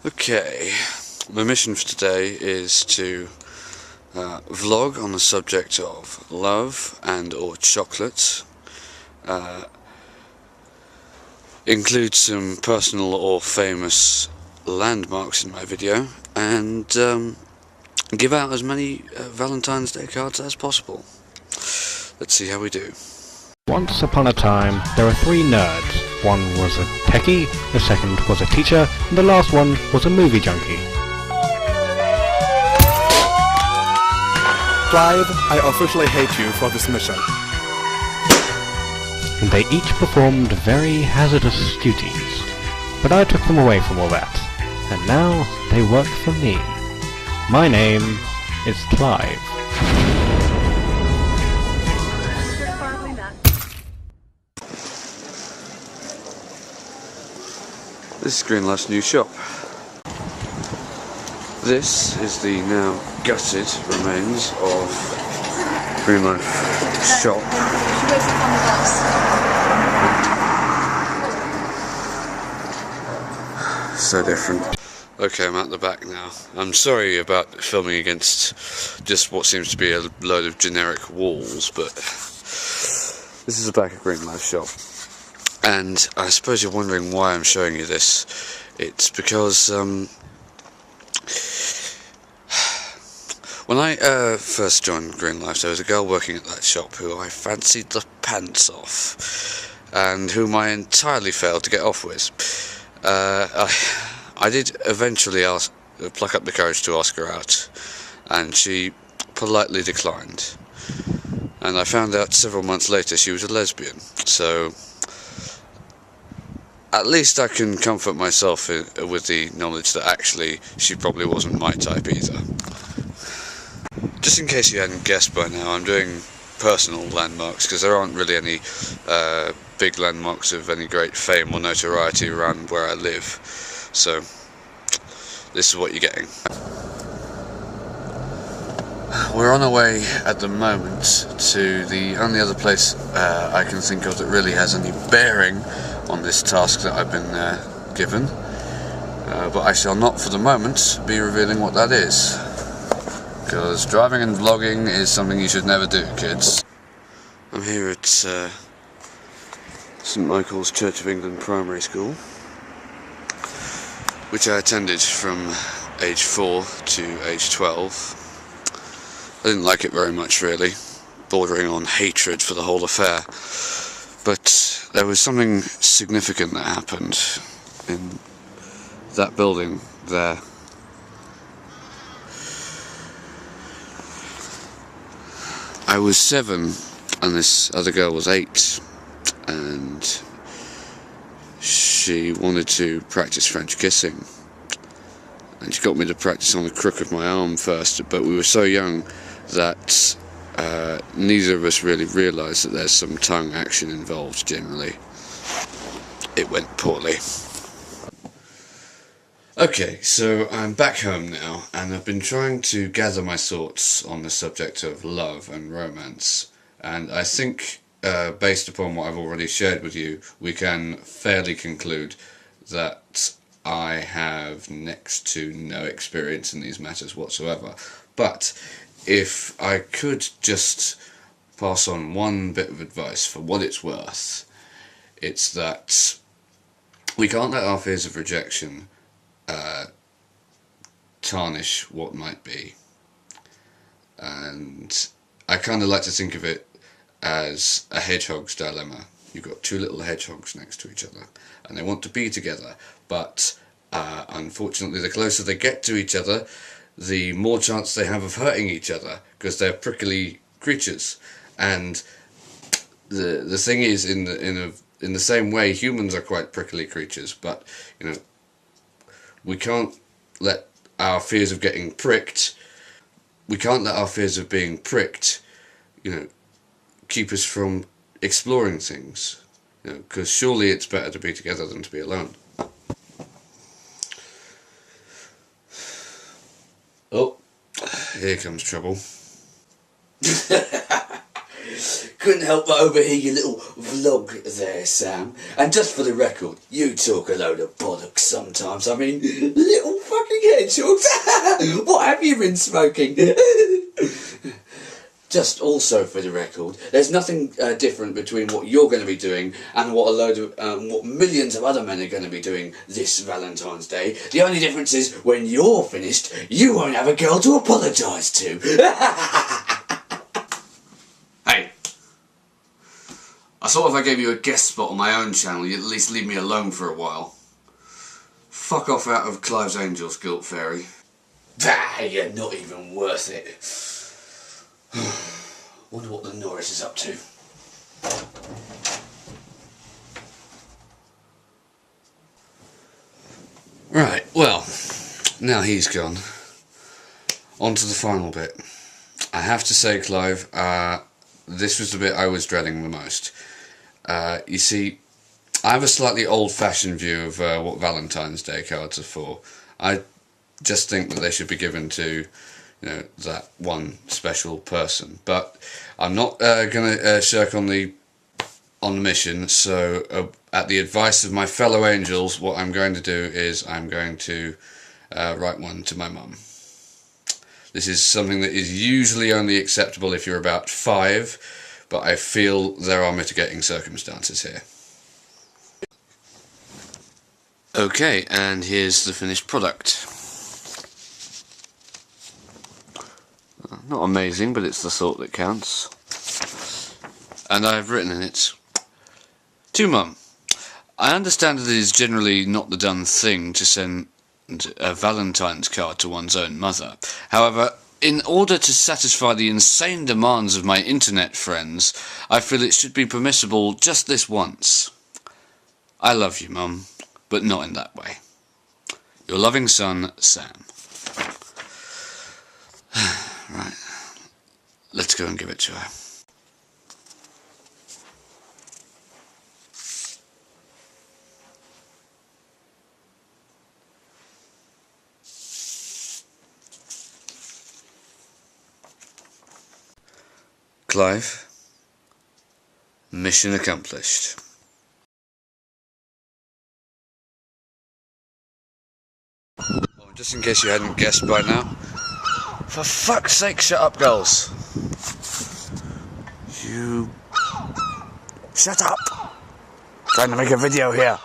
Okay, my mission for today is to vlog on the subject of love and or chocolate, include some personal or famous landmarks in my video, and give out as many Valentine's Day cards as possible. Let's see how we do. Once upon a time, there were three nerds. One was a techie, the second was a teacher, and the last one was a movie junkie. Clive, I officially hate you for this mission. They each performed very hazardous duties, but I took them away from all that, and now they work for me. My name is Clive. This is Green Life's new shop. This is the now gutted remains of Green Life shop. She wakes up on the bus. So different. Okay, I'm at the back now. I'm sorry about filming against just what seems to be a load of generic walls, but this is the back of Green Life shop. And I suppose you're wondering why I'm showing you this. It's because when I first joined Green Life, there was a girl working at that shop who I fancied the pants off, and whom I entirely failed to get off with. I did eventually pluck up the courage to ask her out, and she politely declined. And I found out several months later she was a lesbian, so at least I can comfort myself with the knowledge that actually she probably wasn't my type either. Just in case you hadn't guessed by now, I'm doing personal landmarks because there aren't really any big landmarks of any great fame or notoriety around where I live. So this is what you're getting. We're on our way at the moment to the only other place I can think of that really has any bearing on this task that I've been given, but I shall not for the moment be revealing what that is, because driving and vlogging is something you should never do, kids. I'm here at St Michael's Church of England Primary School, which I attended from age 4 to age 12. I didn't like it very much, really, bordering on hatred for the whole affair. But there was something significant that happened in that building there. I was 7 and this other girl was 8, and she wanted to practice French kissing. And she got me to practice on the crook of my arm first, but we were so young that neither of us really realised that there's some tongue action involved generally. It went poorly. Okay, so I'm back home now, and I've been trying to gather my thoughts on the subject of love and romance, and I think, based upon what I've already shared with you, we can fairly conclude that I have next to no experience in these matters whatsoever. But if I could just pass on one bit of advice for what it's worth, it's that we can't let our fears of rejection tarnish what might be. And I kind of like to think of it as a hedgehog's dilemma. You've got two little hedgehogs next to each other, and they want to be together, but unfortunately the closer they get to each other, the more chance they have of hurting each other, because they're prickly creatures. And the thing is, in the same way, humans are quite prickly creatures, but you know, we can't let our fears of getting pricked, we can't let our fears of being pricked, you know, keep us from exploring things, you know, because surely it's better to be together than to be alone. Oh, here comes trouble. couldn't help but overhear your little vlog there, Sam. And just for the record, you talk a load of bollocks sometimes. I mean, little fucking hedgehogs. What have you been smoking? Just also for the record, there's nothing different between what you're going to be doing and what what millions of other men are going to be doing this Valentine's Day. The only difference is when you're finished, you won't have a girl to apologise to. Hey, I thought if I gave you a guest spot on my own channel, you'd at least leave me alone for a while. Fuck off out of Clive's Angels, Guilt Fairy. Bah, you're not even worth it. Wonder what the Norris is up to. Right, well, now he's gone. On to the final bit. I have to say, Clive, this was the bit I was dreading the most. You see, I have a slightly old-fashioned view of what Valentine's Day cards are for. I just think that they should be given to, you know, that one special person. But I'm not going to shirk on the mission, so at the advice of my fellow angels, what I'm going to do is I'm going to write one to my mum. This is something that is usually only acceptable if you're about 5, but I feel there are mitigating circumstances here. Okay, and here's the finished product. Not amazing, but it's the thought that counts. And I've written in it, to Mum, I understand that it is generally not the done thing to send a Valentine's card to one's own mother. However, in order to satisfy the insane demands of my internet friends, I feel it should be permissible just this once. I love you, Mum, but not in that way. Your loving son, Sam. Right, let's go and give it to her. Clive, mission accomplished. Oh, just in case you hadn't guessed by now, for fuck's sake, shut up, girls. You... Shut up! Trying to make a video here.